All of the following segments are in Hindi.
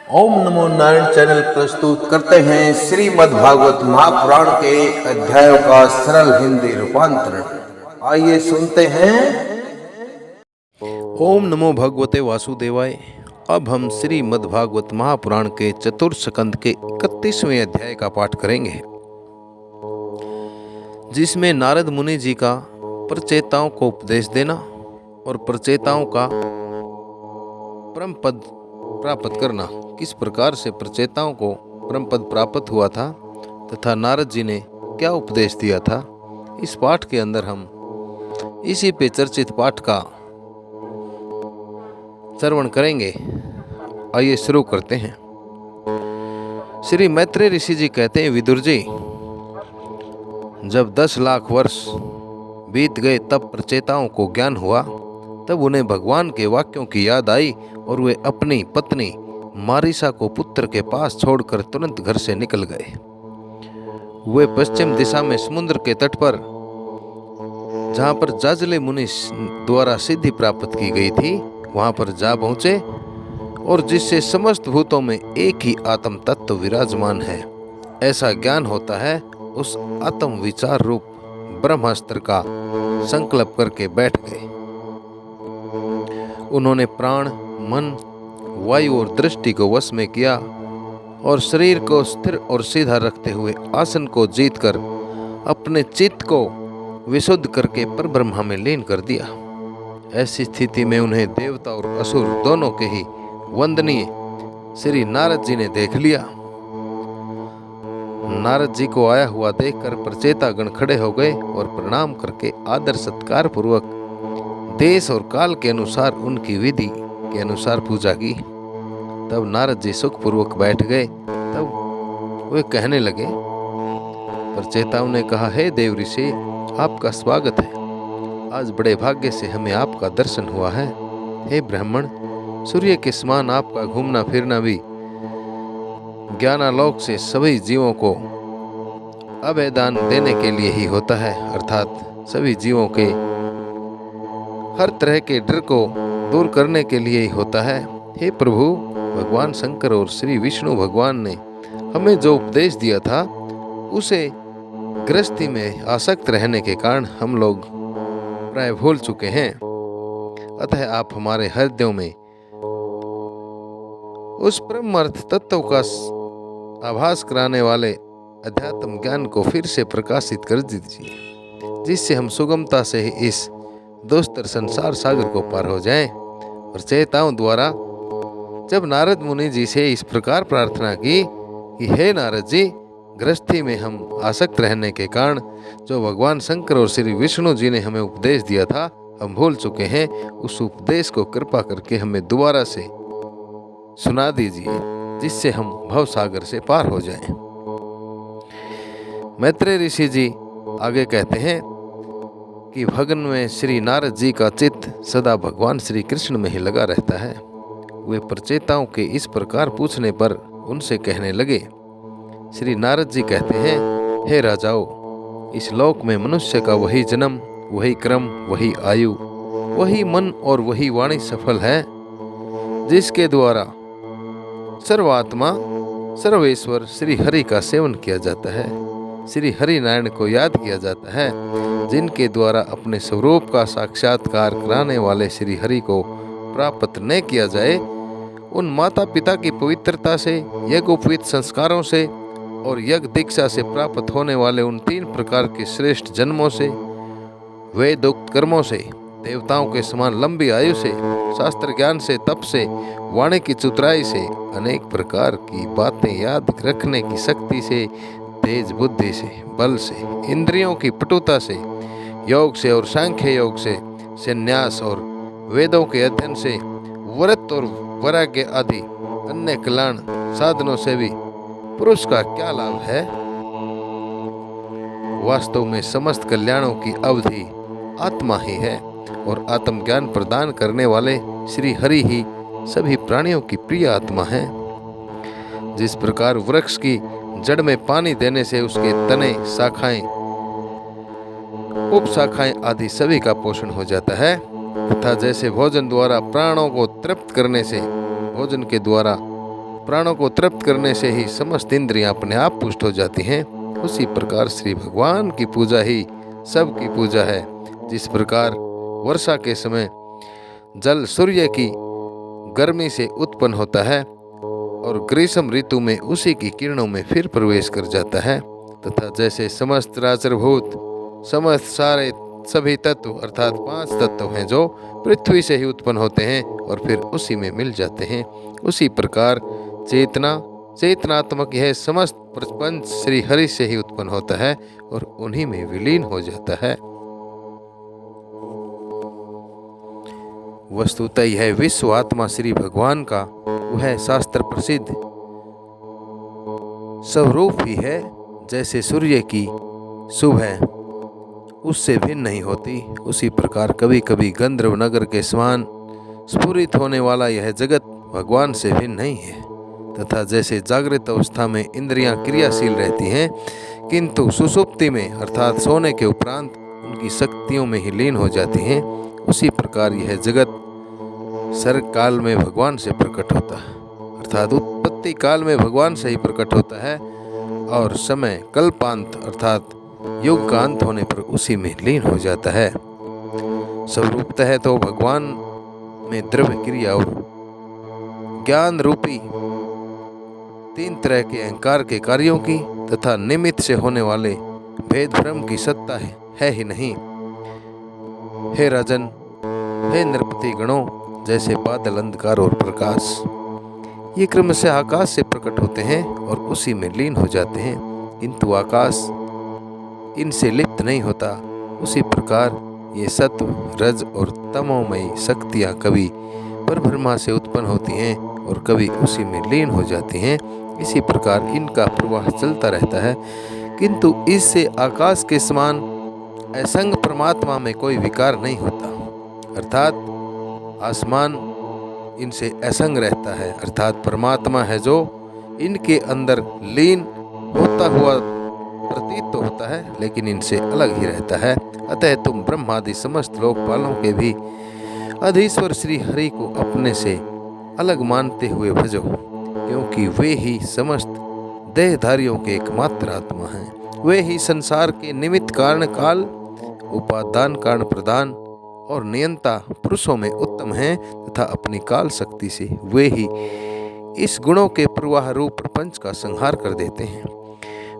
ओम नमो नारायण चैनल प्रस्तुत करते हैं श्रीमद् भागवत महापुराण के अध्यायों का सरल हिंदी रूपांतरण। आइए सुनते हैं। ओम नमो भगवते वासुदेवाय। अब हम श्रीमद् भागवत महापुराण के चतुर्थ स्कंद के 31वें अध्याय का पाठ करेंगे, जिसमें नारद मुनि जी का प्रचेताओं को उपदेश देना और प्रचेताओं का परम पद प्राप्त करना, किस प्रकार से प्रचेताओं को परम पद प्राप्त हुआ था तथा नारद जी ने क्या उपदेश दिया था, इस पाठ के अंदर हम इसी पे चर्चित पाठ का श्रवण करेंगे। आइए शुरू करते हैं। श्री मैत्रेय ऋषि जी कहते हैं, विदुर जी, जब 10 लाख वर्ष बीत गए तब प्रचेताओं को ज्ञान हुआ। तब उन्हें भगवान के वाक्यों की याद आई और वे अपनी पत्नी मारीसा को पुत्र के पास छोड़कर तुरंत घर से निकल गए। वे पश्चिम दिशा में समुद्र के तट पर, जहाँ पर जाजले मुनि द्वारा सिद्धि प्राप्त की गई थी, वहाँ पर जा पहुँचे और जिससे समस्त भूतों में एक ही आत्म तत्व विराजमान है, ऐसा ज्ञान होता है, उस आत्म विचार रूप ब्रह्मास्त्र का संकल्प करके बैठ गए। उन्होंने प्राण, मन, वायु और दृष्टि को वश में किया और शरीर को स्थिर और सीधा रखते हुए आसन को जीतकर अपने चित्त को विशुद्ध करके परब्रह्म में लीन कर दिया। ऐसी स्थिति में उन्हें देवता और असुर दोनों के ही वंदनीय श्री नारद जी ने देख लिया। नारद जी को आया हुआ देखकर प्रचेता गण खड़े हो गए और प्रणाम करके आदर सत्कार पूर्वक देश और काल के अनुसार उनकी विधि के अनुसार पूजा की। तब नारद जी सुखपूर्वक बैठ गए। तब वे कहने लगे, प्रचेताओं ने कहा, हे देव ऋषि, आपका स्वागत है। आज बड़े भाग्य से हमें आपका दर्शन हुआ है। हे ब्राह्मण, सूर्य के समान आपका घूमना फिरना भी ज्ञानालोक से सभी जीवों को अभयदान देने के लिए ही होता है, अर्थात सभी जीवों के हर तरह के डर को दूर करने के लिए ही होता है। हे प्रभु, भगवान शंकर और श्री विष्णु भगवान ने हमें जो उपदेश दिया था, उसे गृहस्थी में आसक्त रहने के कारण हम लोग प्राय भूल चुके हैं। अतः आप हमारे हृदयों में उस परम अर्थ तत्व का आभास कराने वाले अध्यात्म ज्ञान को फिर से प्रकाशित कर दीजिए, जिससे हम सुगमता से ही इस दुस्तर संसार सागर को पार हो जाएं। प्रचेताओं द्वारा जब नारद मुनि जी से इस प्रकार प्रार्थना की कि हे नारद जी, गृहस्थी में हम आसक्त रहने के कारण जो भगवान शंकर और श्री विष्णु जी ने हमें उपदेश दिया था, हम भूल चुके हैं। उस उपदेश को कृपा करके हमें दोबारा से सुना दीजिए, जिससे हम भव सागर से पार हो जाएं। मैत्रेय ऋषि जी आगे कहते हैं कि भगन में श्री नारद जी का चित्त सदा भगवान श्री कृष्ण में ही लगा रहता है। वे प्रचेताओं के इस प्रकार पूछने पर उनसे कहने लगे। श्री नारद जी कहते हैं, हे राजाओं, इस लोक में मनुष्य का वही जन्म, वही क्रम, वही आयु, वही मन और वही वाणी सफल है, जिसके द्वारा सर्वात्मा सर्वेश्वर श्री हरि का सेवन किया जाता है, श्री हरि नारायण को याद किया जाता है, जिनके द्वारा अपने स्वरूप का साक्षात्कार कराने वाले श्री हरि को प्राप्त न किया जाए, उन माता पिता की पवित्रता से, यज्ञोपवीत संस्कारों से और यज्ञ दीक्षा से प्राप्त होने वाले उन 3 प्रकार के श्रेष्ठ जन्मों से, वेदोक्त कर्मों से, देवताओं के समान लंबी आयु से, शास्त्र ज्ञान से, तप से, वाणी की चतुराई से, अनेक प्रकार की बातें याद रखने की शक्ति से, तेज बुद्धि से, बल से, इंद्रियों की पटुता से, योग से और सांख्य योग से, संन्यास और वेदों के अध्ययन से, व्रत और वैराग्य आदि अन्य कल्याण साधनों से भी पुरुष का क्या लाभ है। वास्तव में समस्त कल्याणों की अवधि आत्मा ही है और आत्मज्ञान प्रदान करने वाले श्री हरि ही सभी प्राणियों की प्रिय आत्मा है। जिस प्रकार वृक्ष की जड़ में पानी देने से उसके तने, शाखाएं, उपशाखाएं आदि सभी का पोषण हो जाता है, तथा जैसे भोजन द्वारा प्राणों को तृप्त करने से भोजन के द्वारा प्राणों को तृप्त करने से ही समस्त इंद्रियां अपने आप पुष्ट हो जाती हैं, उसी प्रकार श्री भगवान की पूजा ही सबकी पूजा है। जिस प्रकार वर्षा के समय जल सूर्य की गर्मी से उत्पन्न होता है और ग्रीष्म ऋतु में उसी की किरणों में फिर प्रवेश कर जाता है, तथा जैसे समस्त चराचरभूत समस्त सारे सभी तत्व अर्थात 5 तत्व हैं जो पृथ्वी से ही उत्पन्न होते हैं और फिर उसी में मिल जाते हैं, उसी प्रकार चेतनात्मक यह समस्त प्रपंच श्री हरि से ही उत्पन्न होता है और उन्हीं में विलीन हो जाता है। वस्तुतः यह विश्व आत्मा श्री भगवान का वह शास्त्र प्रसिद्ध स्वरूप ही है। जैसे सूर्य की सुबह उससे भिन्न नहीं होती, उसी प्रकार कभी कभी गंधर्व नगर के समान स्फुरित होने वाला यह जगत भगवान से भिन्न नहीं है। तथा जैसे जागृत अवस्था में इंद्रियां क्रियाशील रहती हैं, किंतु सुषुप्ति में अर्थात सोने के उपरांत उनकी शक्तियों में ही लीन हो जाती हैं, उसी प्रकार यह जगत सर्ग काल में भगवान से प्रकट होता है, अर्थात उत्पत्ति काल में भगवान से ही प्रकट होता है और समय कल्पांत अर्थात युग का अंत होने पर उसी में लीन हो जाता है। स्वरूपतः तो भगवान में द्रव्य क्रिया और ज्ञान रूपी 3 तरह के अहंकार के कार्यों की तथा निमित्त से होने वाले भेद भ्रम की सत्ता है ही नहीं। हे राजन, हे नृपति गणों, जैसे बादल अंधकार और प्रकाश ये क्रम से आकाश से प्रकट होते हैं और उसी में लीन हो जाते हैं, किंतु आकाश इनसे लिप्त नहीं होता, उसी प्रकार ये सत्व रज और तमोमयी शक्तियाँ कभी परब्रह्मा से उत्पन्न होती हैं और कभी उसी में लीन हो जाती हैं। इसी प्रकार इनका प्रवाह चलता रहता है, किंतु इससे आकाश के समान असंग परमात्मा में कोई विकार नहीं होता, अर्थात आसमान इनसे असंग रहता है, अर्थात परमात्मा है जो इनके अंदर लीन होता हुआ प्रतीत तो होता है लेकिन इनसे अलग ही रहता है। अतः तुम ब्रह्मादि समस्त लोकपालों के भी अधीश्वर श्री हरि को अपने से अलग मानते हुए भजो, क्योंकि वे ही समस्त देहधारियों के एकमात्र आत्मा हैं। वे ही संसार के निमित्त कारण काल, उपादान कारण प्रदान और नियंता पुरुषों में उत्तम हैं, तथा अपनी काल शक्ति से वे ही इस गुणों के प्रवाह रूप प्रपंच का संहार कर देते हैं।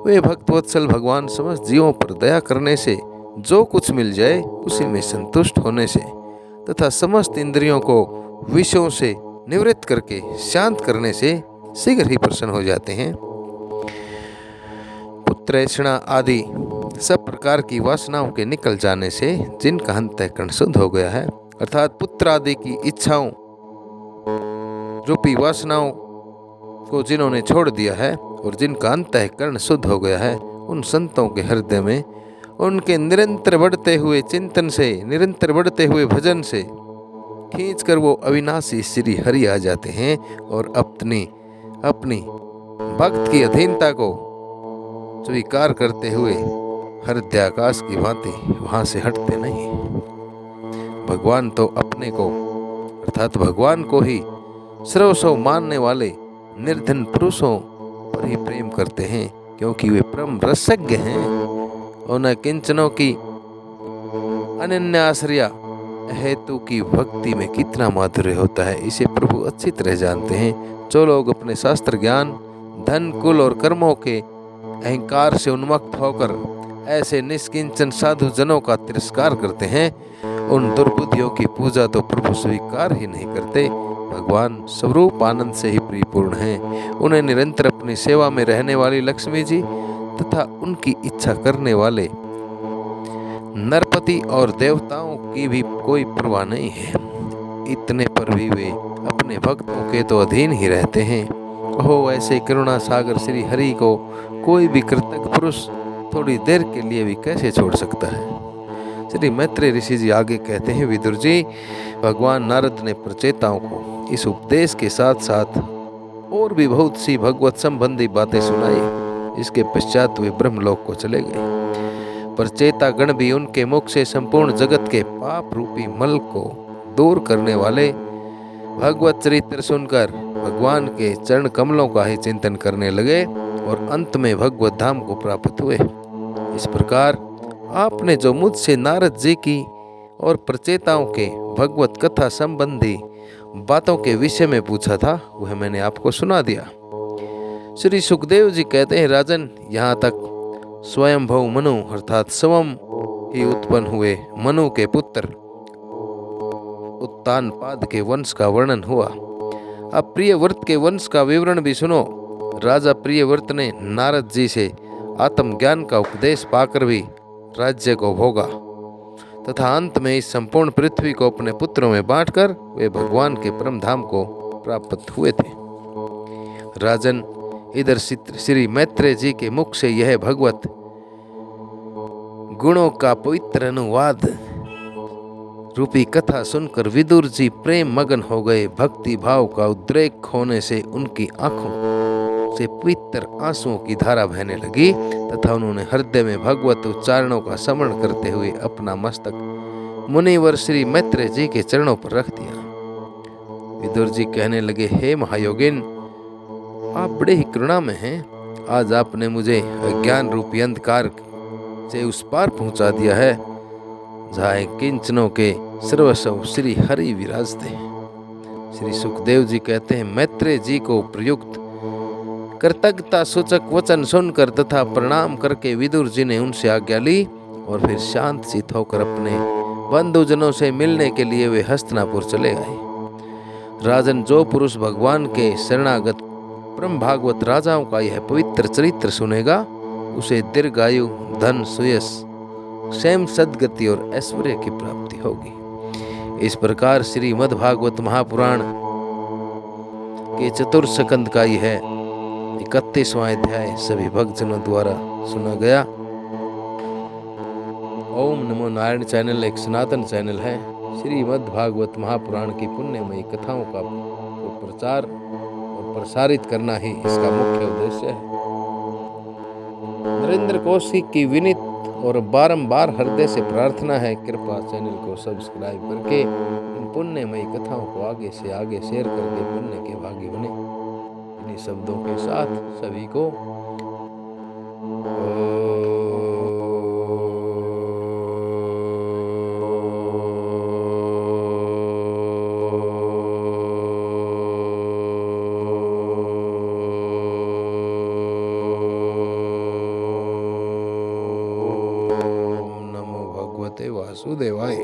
वे भक्तवत्सल भगवान समस्त जीवों पर दया करने से, जो कुछ मिल जाए उसी में संतुष्ट होने से तथा समस्त इंद्रियों को विषयों से निवृत्त करके शांत करने से शीघ्र ही प्रसन्न हो जाते हैं। पुत्रैषणा आदि सब प्रकार की वासनाओं के निकल जाने से जिनका अंतःकरण शुद्ध हो गया है, अर्थात पुत्र आदि की इच्छाओं रूपी वासनाओं को जिन्होंने छोड़ दिया है और जिनका अंतःकरण शुद्ध हो गया है, उन संतों के हृदय में उनके निरंतर बढ़ते हुए चिंतन से, निरंतर बढ़ते हुए भजन से खींचकर वो अविनाशी श्री हरि आ जाते हैं और अपनी भक्त की अधीनता को स्वीकार करते हुए हृदयाकाश की भांति वहाँ से हटते नहीं। भगवान तो अपने को अर्थात भगवान को ही सर्वस्व मानने वाले निर्धन पुरुषों पर ही प्रेम करते हैं, क्योंकि वे परम रसज्ञ हैं। उन किंचनों की अनन्याश्रया हेतु की भक्ति में कितना माधुर्य होता है, इसे प्रभु अच्छी तरह जानते हैं। जो लोग अपने शास्त्र ज्ञान, धन, कुल और कर्मों के अहंकार से उन्मत्त होकर ऐसे निष्किंचन साधु जनों का तिरस्कार करते हैं, उन दुर्बुद्धियों की पूजा तो प्रभु स्वीकार ही नहीं करते। भगवान स्वरूप आनंद से ही परिपूर्ण हैं। उन्हें निरंतर अपनी सेवा में रहने वाली लक्ष्मी जी तथा उनकी इच्छा करने वाले नरपति और देवताओं की भी कोई परवाह नहीं है। इतने पर भी वे अपने भक्तों के तो अधीन ही रहते हैं। ओह, ऐसे करुणा सागर श्री हरि को कोई भी कृतज्ञ पुरुष थोड़ी देर के लिए भी कैसे छोड़ सकता है। श्री मैत्रेय ऋषि जी आगे कहते हैं, विदुर जी, भगवान नारद ने प्रचेताओं को इस उपदेश के साथ साथ और भी बहुत सी भगवत संबंधी बातें सुनाई। इसके पश्चात वे ब्रह्मलोक को चले गए। प्रचेता गण भी उनके मुख से संपूर्ण जगत के पाप रूपी मल को दूर करने वाले भगवत चरित्र सुनकर भगवान के चरण कमलों का ही चिंतन करने लगे और अंत में भगवत धाम को प्राप्त हुए। इस प्रकार आपने जो मुझसे नारद जी की और प्रचेताओं के भगवत कथा संबंधी बातों के विषय में पूछा था वह मैंने आपको सुना दिया। श्री सुखदेव जी कहते हैं, राजन, यहाँ तक स्वयंभव मनु अर्थात स्वयं ही उत्पन्न हुए मनु के पुत्र उत्तानपाद के वंश का वर्णन हुआ। अब प्रियव्रत के वंश का विवरण भी सुनो। राजा प्रियव्रत ने नारद जी से आत्मज्ञान का उपदेश पाकर भी राज्य को भोगा तथा अंत में इस संपूर्ण पृथ्वी को अपने पुत्रों में बांटकर वे भगवान के परम धाम को प्राप्त हुए थे। राजन, इधर श्री मैत्रेय जी के मुख से यह भगवत गुणों का पवित्र अनुवाद रूपी कथा सुनकर विदुर जी प्रेम मगन हो गए। भक्ति भाव का उद्रेक होने से उनकी आंखों से पवित्र आंसुओं की धारा बहने लगी तथा उन्होंने हृदय में भगवत उच्चारणों का स्मरण करते हुए अपना मस्तक मुनिवर श्री मैत्रेय जी के चरणों पर रख दिया। विदुर जी कहने लगे, हे महायोगिन, आप बड़े ही करुणा में हैं। आज आपने मुझे अज्ञान रूपी अंधकार से उस पार पहुंचा दिया है जहाँ किंचनों के सर्वस्व श्री हरि विराजते हैं। श्री सुखदेव जी कहते हैं, मैत्रेय जी को प्रयुक्त कृतज्ञता सूचक वचन सुनकर तथा प्रणाम करके विदुर जी ने उनसे आज्ञा ली और फिर शांत चित होकर अपने बंधुजनों से मिलने के लिए वे हस्तिनापुर चले गए। राजन, जो पुरुष भगवान के शरणागत परम भागवत राजाओं का यह पवित्र चरित्र सुनेगा उसे दीर्घायु, धन, सुयश, क्षेम, सद्गति और ऐश्वर्य की प्राप्ति होगी। इस प्रकार श्रीमद् भागवत महापुराण के चतुर्स्कंध का यह 31वां अध्याय सभी भक्तजनों द्वारा सुना गया। ओम नमो नारायण चैनल एक सनातन चैनल है। श्रीमद् भागवत महापुराण की पुण्यमयी कथाओं का प्रचार और प्रसारित करना ही इसका मुख्य उद्देश्य है। नरेंद्र कौशिक की विनीत और बारंबार हृदय से प्रार्थना है, कृपा चैनल को सब्सक्राइब करके इन पुण्यमयी कथाओं को आगे से आगे शेयर करके पुण्य के भागी बने। इन्हीं शब्दों के साथ सभी को वासुदेवाय।